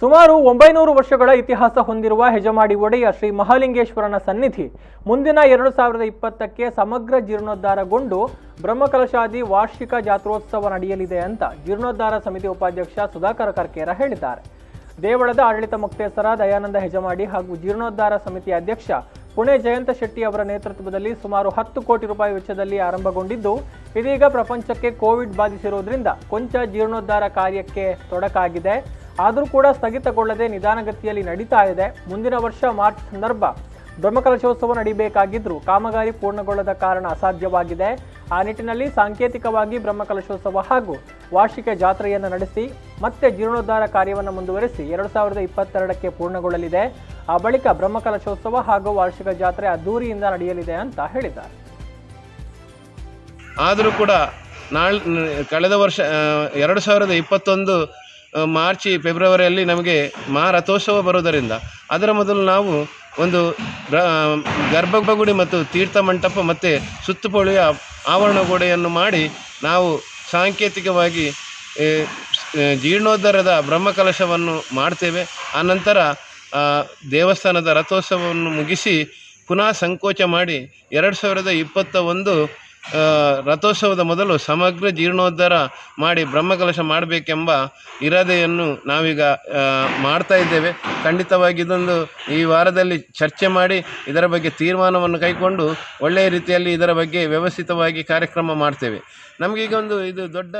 ಸುಮಾರು 900 ವರ್ಷಗಳ ಇತಿಹಾಸ ಹೊಂದಿರುವ ಹೆಜಮಾಡಿ ಒಡೆಯ ಶ್ರೀ ಮಹಾಲಿಂಗೇಶ್ವರನ ಸನ್ನಿಧಿ ಮುಂದಿನ 2020ಕ್ಕೆ ಸಮಗ್ರ ಜೀರ್ಣೋದ್ಧಾರಗೊಂಡು ಬ್ರಹ್ಮಕಲಶಾದಿ ವಾರ್ಷಿಕ ಜಾತ್ರೋತ್ಸವ ನಡೆಯಲಿದೆ ಅಂತ ಜೀರ್ಣೋದ್ಧಾರ ಸಮಿತಿ ಉಪಾಧ್ಯಕ್ಷ ಸುಧಾಕರ್ ಕರ್ಕೇರ ಹೇಳಿದ್ದಾರೆ. ದೇವಳದ ಆಡಳಿತ ಮುಕ್ತೇಸರ ದಯಾನಂದ ಹೆಜಮಾಡಿ ಹಾಗೂ ಜೀರ್ಣೋದ್ಧಾರ ಸಮಿತಿ ಅಧ್ಯಕ್ಷ ಪುಣೆ ಜಯಂತ ಶೆಟ್ಟಿ ಅವರ ನೇತೃತ್ವದಲ್ಲಿ ಸುಮಾರು 10 ಕೋಟಿ ರೂಪಾಯಿ ವೆಚ್ಚದಲ್ಲಿ ಆರಂಭಗೊಂಡಿದ್ದು, ಇದೀಗ ಪ್ರಪಂಚಕ್ಕೆ ಕೋವಿಡ್ ಬಾಧಿಸಿರುವುದರಿಂದ ಕೊಂಚ ಜೀರ್ಣೋದ್ಧಾರ ಕಾರ್ಯಕ್ಕೆ ತೊಡಕಾಗಿದೆ. ಆದರೂ ಕೂಡ ಸ್ಥಗಿತಗೊಳ್ಳದೆ ನಿಧಾನಗತಿಯಲ್ಲಿ ನಡೀತಾ ಇದೆ. ಮುಂದಿನ ವರ್ಷ ಮಾರ್ಚ್ ಸಂದರ್ಭ ಬ್ರಹ್ಮಕಲಶೋತ್ಸವ ನಡೀಬೇಕಾಗಿದ್ರೂ ಕಾಮಗಾರಿ ಪೂರ್ಣಗೊಳ್ಳದ ಕಾರಣ ಅಸಾಧ್ಯವಾಗಿದೆ. ಆ ನಿಟ್ಟಿನಲ್ಲಿ ಸಾಂಕೇತಿಕವಾಗಿ ಬ್ರಹ್ಮಕಲಶೋತ್ಸವ ಹಾಗೂ ವಾರ್ಷಿಕ ಜಾತ್ರೆಯನ್ನು ನಡೆಸಿ ಮತ್ತೆ ಜೀರ್ಣೋದ್ಧಾರ ಕಾರ್ಯವನ್ನು ಮುಂದುವರೆಸಿ 2022ಕ್ಕೆ ಪೂರ್ಣಗೊಳ್ಳಲಿದೆ. ಆ ಬಳಿಕ ಬ್ರಹ್ಮಕಲಶೋತ್ಸವ ಹಾಗೂ ವಾರ್ಷಿಕ ಜಾತ್ರೆ ಅದ್ದೂರಿಯಿಂದ ನಡೆಯಲಿದೆ ಅಂತ ಹೇಳಿದ್ದಾರೆ. ಆದರೂ ಕೂಡ ಕಳೆದ ವರ್ಷ 2021 ಮಾರ್ಚ್ ಫೆಬ್ರವರಿಯಲ್ಲಿ ನಮಗೆ ಮಹಾರಥೋತ್ಸವ ಬರುವುದರಿಂದ ಅದರ ಮೊದಲು ನಾವು ಒಂದು ಗರ್ಭಗುಡಿ ಮತ್ತು ತೀರ್ಥ ಮಂಟಪ ಮತ್ತು ಸುತ್ತುಪೊಳೆಯ ಆವರಣಗೋಡೆಯನ್ನು ಮಾಡಿ ನಾವು ಸಾಂಕೇತಿಕವಾಗಿ ಜೀರ್ಣೋದ್ಧಾರದ ಬ್ರಹ್ಮಕಲಶವನ್ನು ಮಾಡ್ತೇವೆ. ಆನಂತರ ದೇವಸ್ಥಾನದ ರಥೋತ್ಸವವನ್ನು ಮುಗಿಸಿ ಪುನಃ ಸಂಕೋಚ ಮಾಡಿ 2021 ರಥೋತ್ಸವದ ಮೊದಲು ಸಮಗ್ರ ಜೀರ್ಣೋದ್ಧಾರ ಮಾಡಿ ಬ್ರಹ್ಮಕಲಶ ಮಾಡಬೇಕೆಂಬ ಇರಾದೆಯನ್ನು ನಾವೀಗ ಮಾಡ್ತಾ ಇದ್ದೇವೆ. ಖಂಡಿತವಾಗಿ ಇದೊಂದು ಈ ವಾರದಲ್ಲಿ ಚರ್ಚೆ ಮಾಡಿ ಇದರ ಬಗ್ಗೆ ತೀರ್ಮಾನವನ್ನು ಕೈಗೊಂಡು ಒಳ್ಳೆಯ ರೀತಿಯಲ್ಲಿ ಇದರ ಬಗ್ಗೆ ವ್ಯವಸ್ಥಿತವಾಗಿ ಕಾರ್ಯಕ್ರಮ ಮಾಡ್ತೇವೆ. ನಮಗೀಗ ಇದು ದೊಡ್ಡ